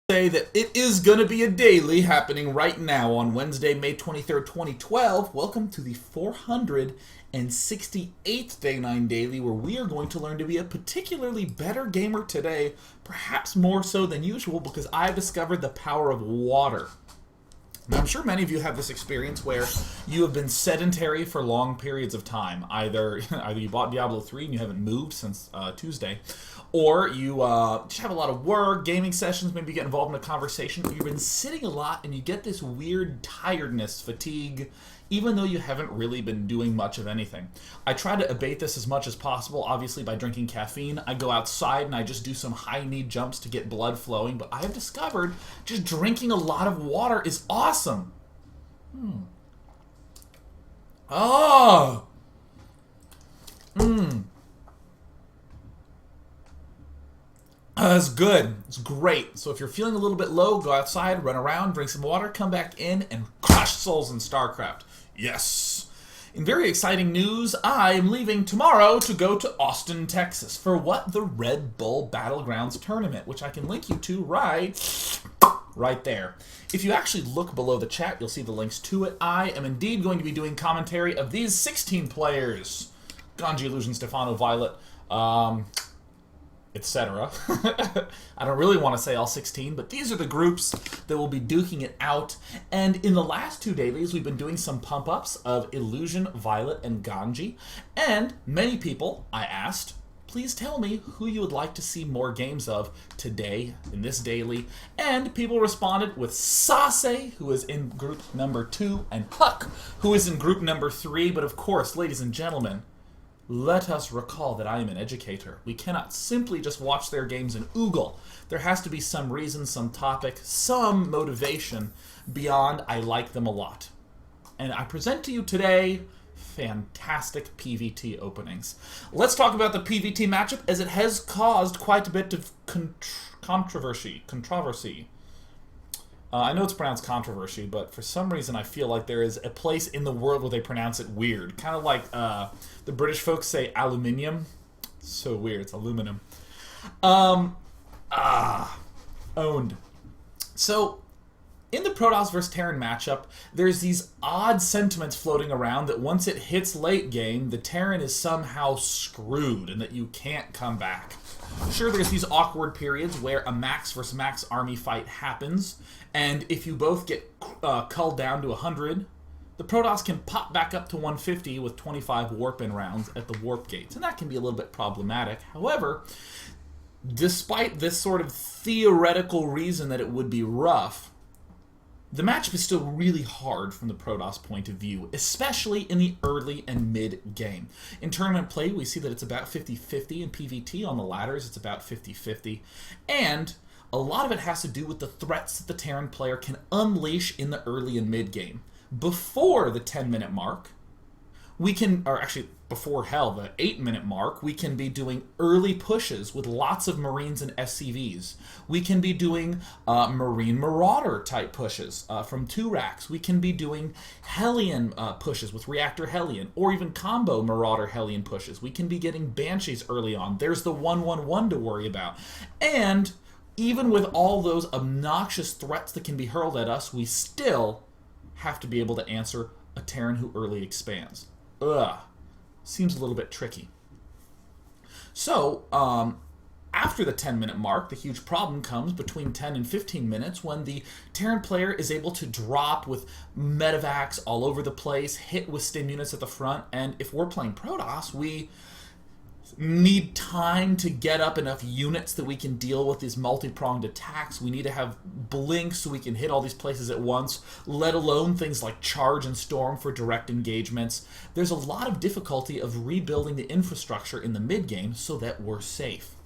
Say that it is going to be a daily happening right now on Wednesday, May 23rd, 2012. Welcome to the 468th Day 9 Daily, where we are going to learn to be a particularly better gamer today, perhaps more so than usual, because I've discovered the power of water. Now, I'm sure many of you have this experience where you have been sedentary for long periods of time. Either you bought Diablo 3 and you haven't moved since Tuesday, or you just have a lot of work, gaming sessions, maybe you get involved in a conversation, or you've been sitting a lot and you get this weird tiredness, fatigue, even though you haven't really been doing much of anything. I try to abate this as much as possible, obviously by drinking caffeine. I go outside and I just do some high-knee jumps to get blood flowing, but I have discovered just drinking a lot of water is awesome. Oh! That's good. It's great. So if you're feeling a little bit low, go outside, run around, drink some water, come back in, and crush souls in StarCraft. Yes. In very exciting news, I am leaving tomorrow to go to Austin, Texas for what? The Red Bull Battlegrounds tournament, which I can link you to right there. If you actually look below the chat, you'll see the links to it. I am indeed going to be doing commentary of these 16 players. Ganji, Illusion, Stefano, Violet, etc. I don't really want to say all 16, but these are the groups that will be duking it out. And in the last two dailies, we've been doing some pump-ups of Illusion, Violet, and Ganji. And many people, I asked, please tell me who you would like to see more games of today in this daily. And people responded with SaSe, who is in group number 2, and HuK, who is in group number 3. But of course, ladies and gentlemen, let us recall that I am an educator. We cannot simply just watch their games and oogle. There has to be some reason, some topic, some motivation beyond I like them a lot. And I present to you today fantastic PvT openings. Let's talk about the PvT matchup, as it has caused quite a bit of controversy. I know it's pronounced controversy, but for some reason I feel like there is a place in the world where they pronounce it weird. Kind of like the British folks say aluminium. So weird, it's aluminum. Owned. So, in the Protoss vs. Terran matchup, there's these odd sentiments floating around that once it hits late game, the Terran is somehow screwed and that you can't come back. Sure, there's these awkward periods where a max versus max army fight happens, and if you both get culled down to 100, the Protoss can pop back up to 150 with 25 warp-in rounds at the warp gates, and that can be a little bit problematic. However, despite this sort of theoretical reason that it would be rough, the matchup is still really hard from the Protoss point of view, especially in the early and mid-game. In tournament play, we see that it's about 50-50. In PvT, on the ladders, it's about 50-50. And a lot of it has to do with the threats that the Terran player can unleash in the early and mid-game. Before the 10-minute mark, we can, or actually before the 8-minute mark, we can be doing early pushes with lots of Marines and SCVs. We can be doing Marine Marauder type pushes from 2 racks. We can be doing Hellion pushes with Reactor Hellion, or even combo Marauder Hellion pushes. We can be getting Banshees early on. There's the 1-1-1 to worry about. And even with all those obnoxious threats that can be hurled at us, we still have to be able to answer a Terran who early expands. Seems a little bit tricky. So, after the 10-minute mark, the huge problem comes between 10 and 15 minutes when the Terran player is able to drop with medevacs all over the place, hit with stim units at the front, and if we're playing Protoss, we need time to get up enough units that we can deal with these multi-pronged attacks. We need to have blinks so we can hit all these places at once, let alone things like charge and storm for direct engagements. There's a lot of difficulty of rebuilding the infrastructure in the mid-game so that we're safe.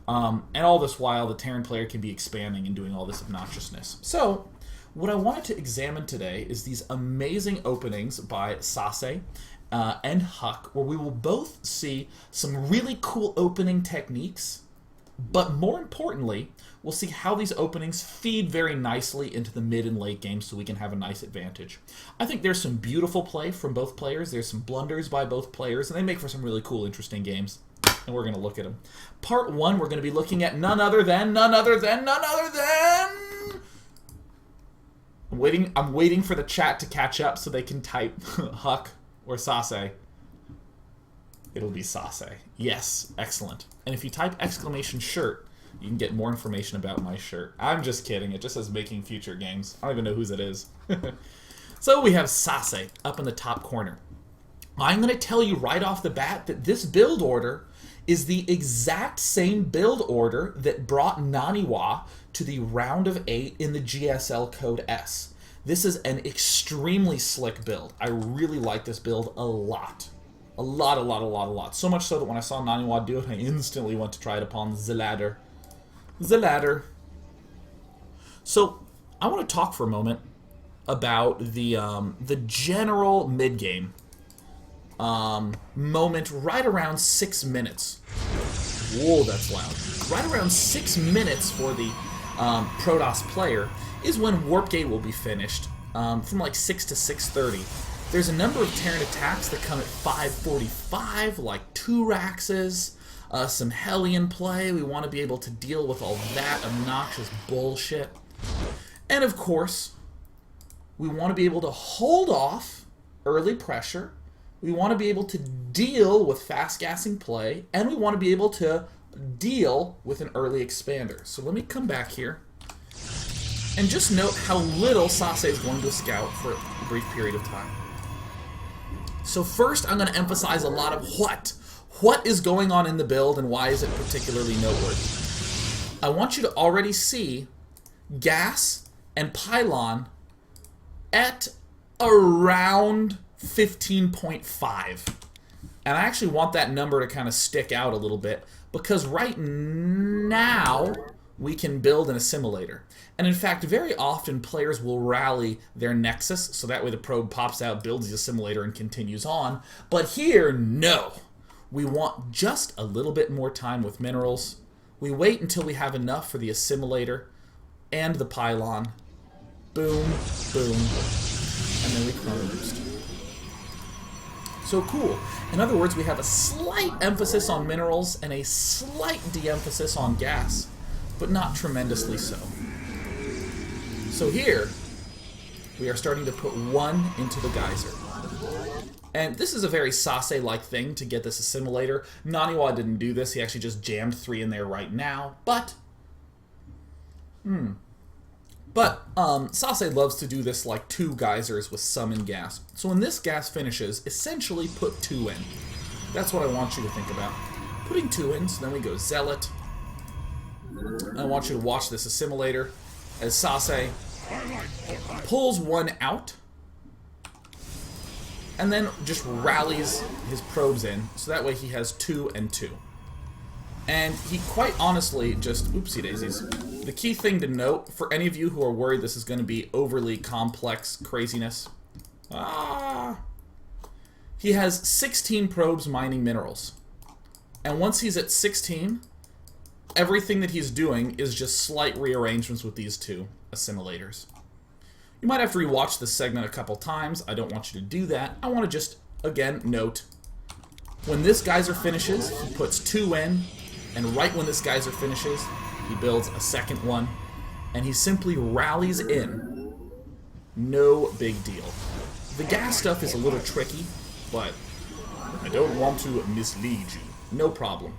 And all this while, the Terran player can be expanding and doing all this obnoxiousness. So, what I wanted to examine today is these amazing openings by SaSe and HuK, where we will both see some really cool opening techniques, but more importantly, we'll see how these openings feed very nicely into the mid and late game so we can have a nice advantage. I think there's some beautiful play from both players, there's some blunders by both players, and they make for some really cool, interesting games. And we're going to look at them. Part 1, we're going to be looking at none other than I'm waiting for the chat to catch up so they can type HuK or SaSe. It'll be SaSe. Yes, excellent. And if you type !shirt, you can get more information about my shirt. I'm just kidding. It just says making future games. I don't even know whose it is. So we have SaSe up in the top corner. I'm going to tell you right off the bat that this build order is the exact same build order that brought Naniwa to the round of 8 in the GSL Code S. This is an extremely slick build. I really like this build a lot. A lot. So much so that when I saw Naniwa do it, I instantly went to try it upon the ladder. The ladder. So, I want to talk for a moment about the general mid-game moment right around 6 minutes. Whoa, that's loud. Right around 6 minutes for the Protoss player is when Warp Gate will be finished, from like 6 to 6:30. There's a number of Terran attacks that come at 5:45, like 2 Raxes, some Hellion play. We want to be able to deal with all that obnoxious bullshit. And of course, we want to be able to hold off early pressure. We want to be able to deal with fast gassing play, and we want to be able to deal with an early expander. So let me come back here and just note how little SaSe is going to scout for a brief period of time. So first, I'm going to emphasize a lot of what is going on in the build and why is it particularly noteworthy. I want you to already see gas and pylon at around 15.5. And I actually want that number to kind of stick out a little bit because right now we can build an assimilator. And in fact, very often players will rally their Nexus, so that way the probe pops out, builds the assimilator, and continues on. But here, no. We want just a little bit more time with minerals. We wait until we have enough for the assimilator and the pylon. Boom, boom, and then we chrono boost. So cool. In other words, we have a slight emphasis on minerals and a slight de-emphasis on gas, but not tremendously so. So here, we are starting to put 1 into the geyser. And this is a very SaSe-like thing to get this assimilator. Naniwa didn't do this, he actually just jammed 3 in there right now, but SaSe loves to do this like 2 geysers with some in gas. So when this gas finishes, essentially put 2 in. That's what I want you to think about. Putting 2 in, so then we go Zealot. I want you to watch this assimilator as SaSe pulls 1 out and then just rallies his probes in, so that way he has 2 and 2. And he quite honestly just, oopsie daisies. The key thing to note, for any of you who are worried this is going to be overly complex craziness, he has 16 probes mining minerals. And once he's at 16, everything that he's doing is just slight rearrangements with these 2 assimilators. You might have to rewatch this segment a couple times. I don't want you to do that. I want to just, again, note, when this geyser finishes, he puts 2 in, and right when this geyser finishes, he builds a second one, and he simply rallies in. No big deal. The gas stuff is a little tricky, but I don't want to mislead you. No problem.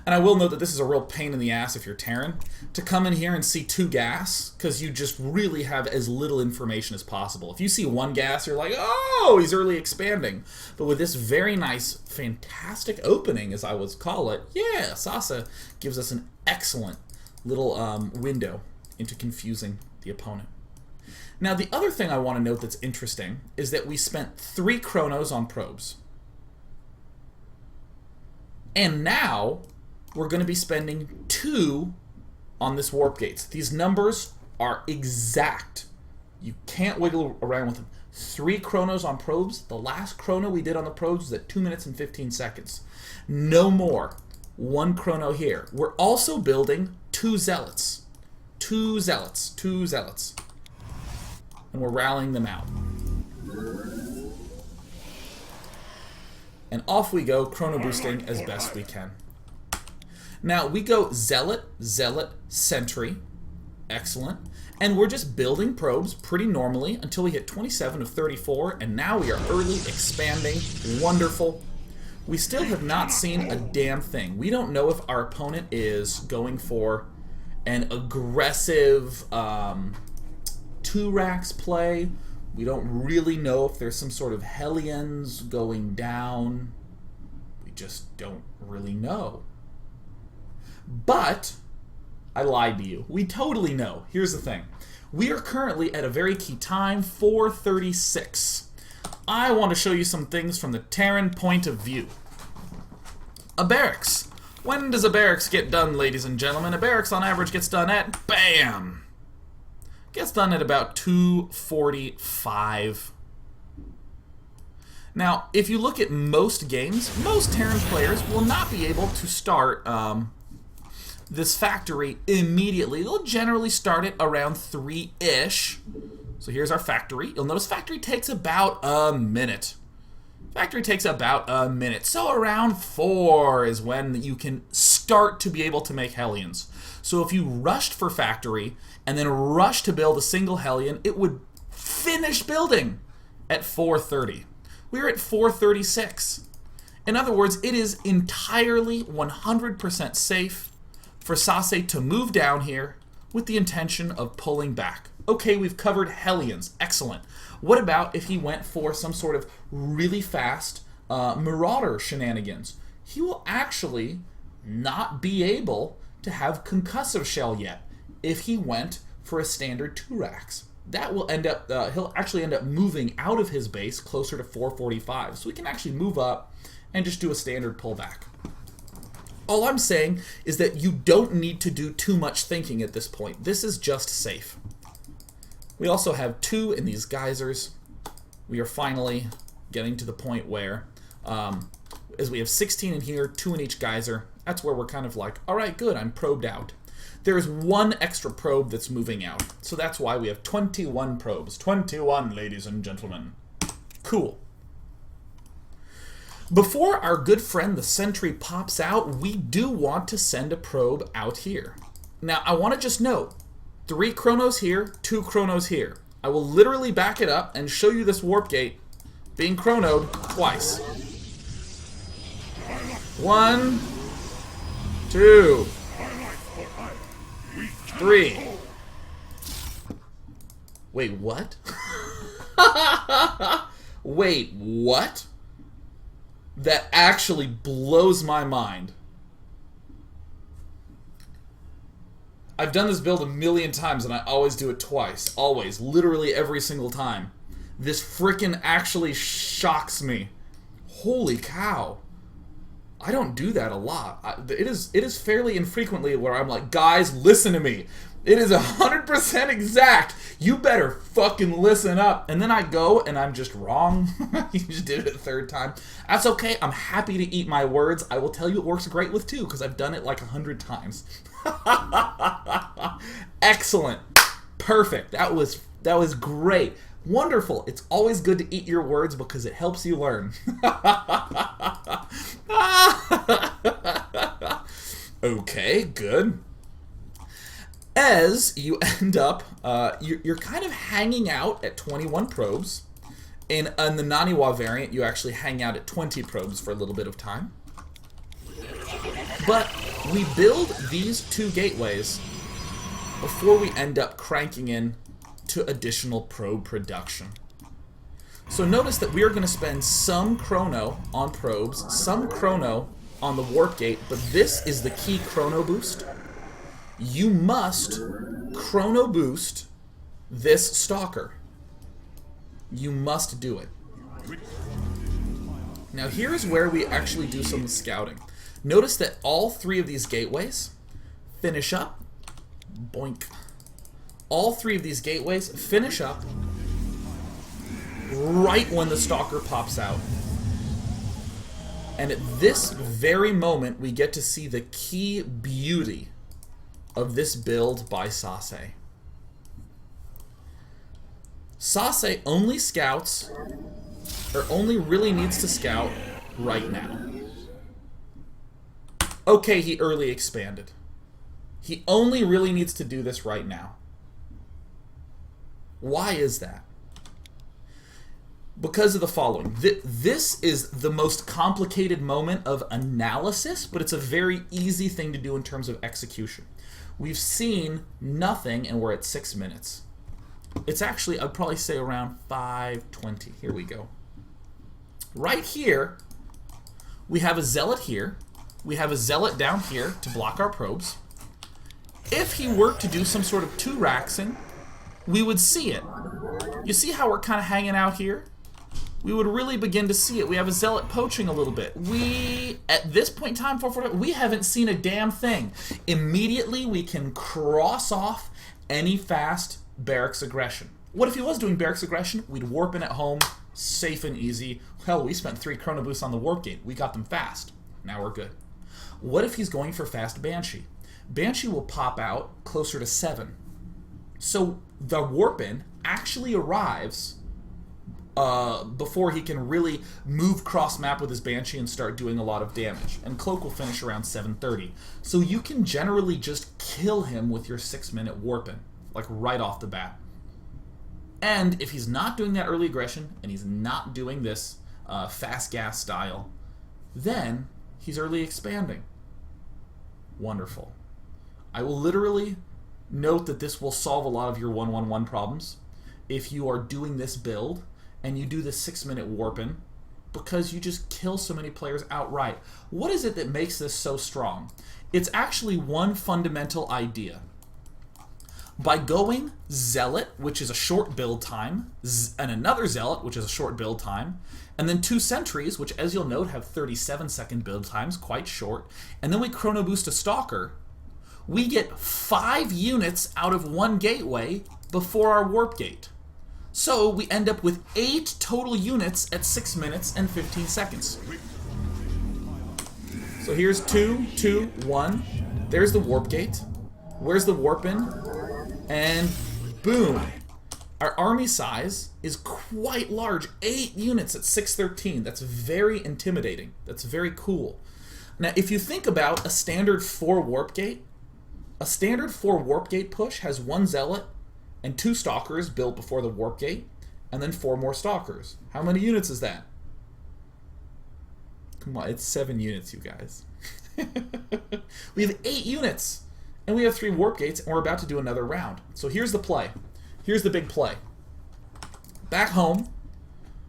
And I will note that this is a real pain in the ass if you're Terran, to come in here and see 2 gas, because you just really have as little information as possible. If you see 1 gas, you're like, oh, he's early expanding. But with this very nice, fantastic opening, as I would call it, yeah, SaSe gives us an excellent little window into confusing the opponent. Now, the other thing I want to note that's interesting is that we spent 3 chronos on probes. And now we're going to be spending 2 on this warp gates. These numbers are exact. You can't wiggle around with them. 3 chronos on probes. The last chrono we did on the probes was at 2 minutes and 15 seconds. No more. 1 chrono here. We're also building 2 zealots. 2 zealots. 2 zealots. And we're rallying them out. And off we go, chrono boosting as best we can. Now, we go Zealot, Zealot, Sentry, Excellent. And we're just building probes pretty normally until we hit 27 of 34, and now we are early expanding. Wonderful. We still have not seen a damn thing. We don't know if our opponent is going for an aggressive 2-racks play. We don't really know if there's some sort of hellions going down. We just don't really know. But I lied to you. We totally know. Here's the thing. We are currently at a very key time, 4:36. I want to show you some things from the Terran point of view. A barracks. When does a barracks get done, ladies and gentlemen? A barracks on average gets done at, BAM! Gets done at about 2:45. Now, if you look at most games, most Terran players will not be able to start this factory immediately. They'll generally start it around 3-ish. So here's our factory. You'll notice factory takes about a minute. Factory takes about a minute. So around 4 is when you can start to be able to make hellions. So if you rushed for factory and then rushed to build a single hellion, it would finish building at 4:30. We're at 4:36. In other words, it is entirely 100% safe for SaSe to move down here with the intention of pulling back. Okay, we've covered hellions. Excellent. What about if he went for some sort of really fast marauder shenanigans? He will actually not be able to have concussive shell yet if he went for a standard 2-racks. That will end up, he'll actually end up moving out of his base closer to 4:45. So we can actually move up and just do a standard pullback. All I'm saying is that you don't need to do too much thinking at this point. This is just safe. We also have 2 in these geysers. We are finally getting to the point where, as we have 16 in here, 2 in each geyser, that's where we're kind of like, all right, good, I'm probed out. There's 1 extra probe that's moving out. So that's why we have 21 probes. 21, ladies and gentlemen. Cool. Before our good friend the sentry pops out, we do want to send a probe out here. Now, I want to just note, 3 chronos here, 2 chronos here. I will literally back it up and show you this warp gate being chronoed twice. 1, 2, 3. Wait, what? Wait, what? That actually blows my mind. I've done this build a million times and I always do it twice. Always. Literally every single time. This frickin' actually shocks me. Holy cow. I don't do that a lot. It is fairly infrequently where I'm like, guys, listen to me. It is 100% exact. You better fucking listen up. And then I go and I'm just wrong. You just did it a 3rd time. That's okay. I'm happy to eat my words. I will tell you it works great with 2 because I've done it like 100 times. Excellent. Perfect. That was great. Wonderful. It's always good to eat your words because it helps you learn. Okay, good. As you end up, you're kind of hanging out at 21 probes. In the Naniwa variant, you actually hang out at 20 probes for a little bit of time. But we build these 2 gateways before we end up cranking in to additional probe production. So notice that we are going to spend some chrono on probes, some chrono on the warp gate, but this is the key chrono boost. You must chrono boost this stalker. You must do it. Now here's where we actually do some scouting. Notice that all 3 of these gateways finish up. Boink. All 3 of these gateways finish up right when the stalker pops out. And at this very moment, we get to see the key beauty of this build by SaSe. SaSe only scouts, or only really needs to scout right now. Okay, he early expanded. He only really needs to do this right now. Why is that? Because of the following. This is the most complicated moment of analysis, but it's a very easy thing to do in terms of execution. We've seen nothing, and we're at 6 minutes. It's actually, I'd probably say around 5:20. Here we go. Right here, we have a zealot here. We have a zealot down here to block our probes. If he were to do some sort of 2-raxing, we would see it. You see how we're kind of hanging out here? We would really begin to see it. We have a zealot poaching a little bit. At this point in time, we haven't seen a damn thing. Immediately, we can cross off any fast barracks aggression. What if he was doing barracks aggression? We'd warp in at home, safe and easy. Hell, we spent 3 chrono boosts on the warp gate. We got them fast. Now we're good. What if he's going for fast Banshee? Banshee will pop out closer to 7. So the warp in actually arrives before he can really move cross-map with his Banshee and start doing a lot of damage. And Cloak will finish around 7:30. So you can generally just kill him with your 6-minute warp-in, like right off the bat. And if he's not doing that early aggression, and he's not doing this fast gas style, then he's early expanding. Wonderful. I will literally note that this will solve a lot of your 1-1-1 problems if you are doing this build and you do the 6-minute warp-in, because you just kill so many players outright. What is it that makes this so strong? It's actually one fundamental idea. By going Zealot, which is a short build time, and another Zealot, which is a short build time, and then 2 Sentries, which as you'll note have 37-second build times, quite short, and then we chrono boost a Stalker, we get 5 units out of 1 gateway before our warp gate. So we end up with 8 total units at 6 minutes and 15 seconds. So here's 2, 2, 1. There's the warp gate. Where's the warp in? And boom. Our army size is quite large. 8 units at 6:13. That's very intimidating. That's very cool. Now, if you think about a standard 4 warp gate, a standard 4 warp gate push has 1 Zealot and 2 Stalkers built before the warp gate, and then 4 more Stalkers. How many units is that? Come on, it's 7 units, you guys. We have 8 units, and we have 3 warp gates, and we're about to do another round. So here's the play. Here's the big play. Back home,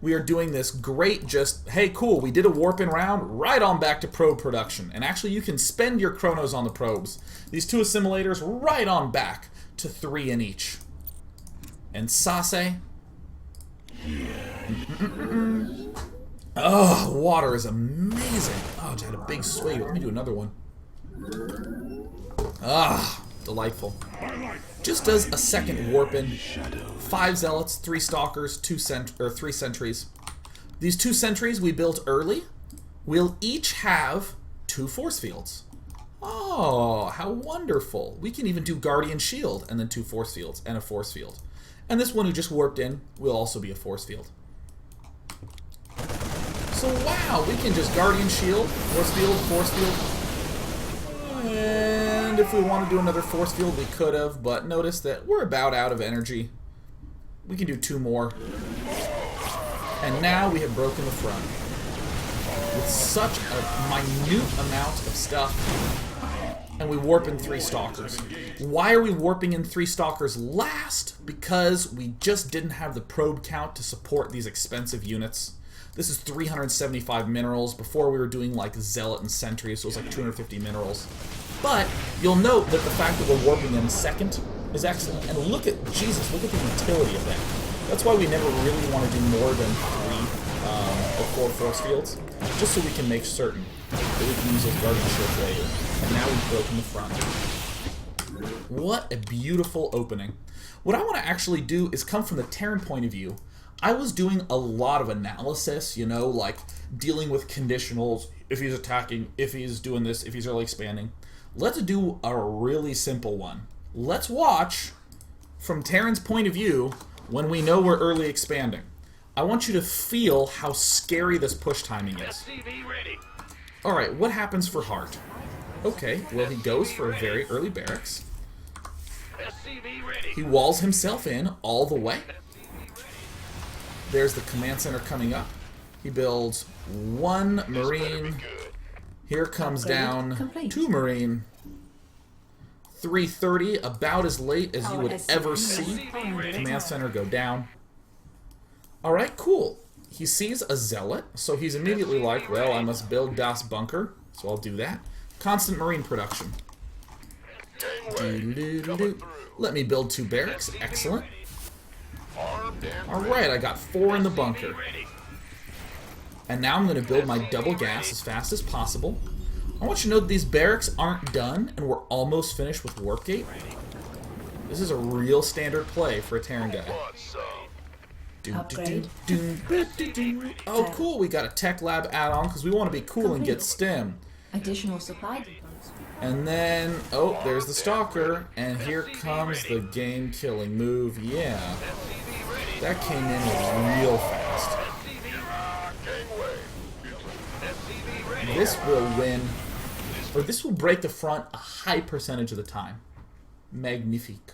we are doing this great just, hey, cool, we did a warp-in round, right on back to probe production. And actually, you can spend your chronos on the probes. These 2 assimilators, right on back to 3 in each. And SaSe. Oh, water is amazing. Oh, I had a big swig. Let me do another one. Ah, delightful. Just does a second warp in. 5 Zealots, 3 Stalkers, 3 Sentries. These 2 Sentries we built early. We'll each have 2 force fields. Oh, how wonderful. We can even do Guardian Shield and then 2 force fields and a force field. And this one who just warped in will also be a force field. So wow, we can just Guardian Shield, force field, and if we want to do another force field, we could have, but notice that we're about out of energy. We can do 2 more. And now we have broken the front. With such a minute amount of stuff, and we warp in 3 Stalkers. Why are we warping in 3 Stalkers last? Because we just didn't have the probe count to support these expensive units. This is 375 minerals. Before we were doing like Zealot and Sentry, so it was like 250 minerals. But you'll note that the fact that we're warping in second is excellent. And look at, Jesus, look at the utility of that. That's why we never really want to do more than 3 or 4 force fields, just so we can make certain that we can use those Guardian Shields later. And now we've broken the front. What a beautiful opening. What I want to actually do is come from the Terran point of view. I was doing a lot of analysis, you know, like dealing with conditionals, if he's attacking, if he's doing this, if he's early expanding. Let's do a really simple one. Let's watch from Terran's point of view when we know we're early expanding. I want you to feel how scary this push timing is. Alright, what happens for Heart? Okay, well he goes for a very early barracks. SCV ready. He walls himself in all the way. There's the command center coming up. He builds 1 Marine. Here comes down Complete. 2 Marine. 330, about as late as you would ever see command center go down. Alright, cool. He sees a zealot, so he's immediately like, well, I must build Das Bunker, so I'll do that. Constant Marine production. Let me build 2 barracks. Excellent. Alright, I got 4 in the bunker. And now I'm going to build my double gas as fast as possible. I want you to know that these barracks aren't done, and we're almost finished with Warpgate. This is a real standard play for a Terran guy. Upgrade. Oh, cool, we got a Tech Lab add-on because we want to be cool and get STEM. Additional supply depots. And then, oh, there's the Stalker, and here comes the game-killing move. Yeah, that came in real fast. This will win, or this will break the front a high percentage of the time. Magnifique.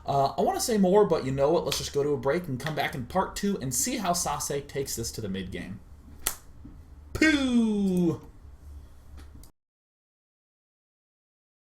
I want to say more, but you know what? Let's just go to a break and come back in part 2 and see how SaSe takes this to the mid-game. Pooh!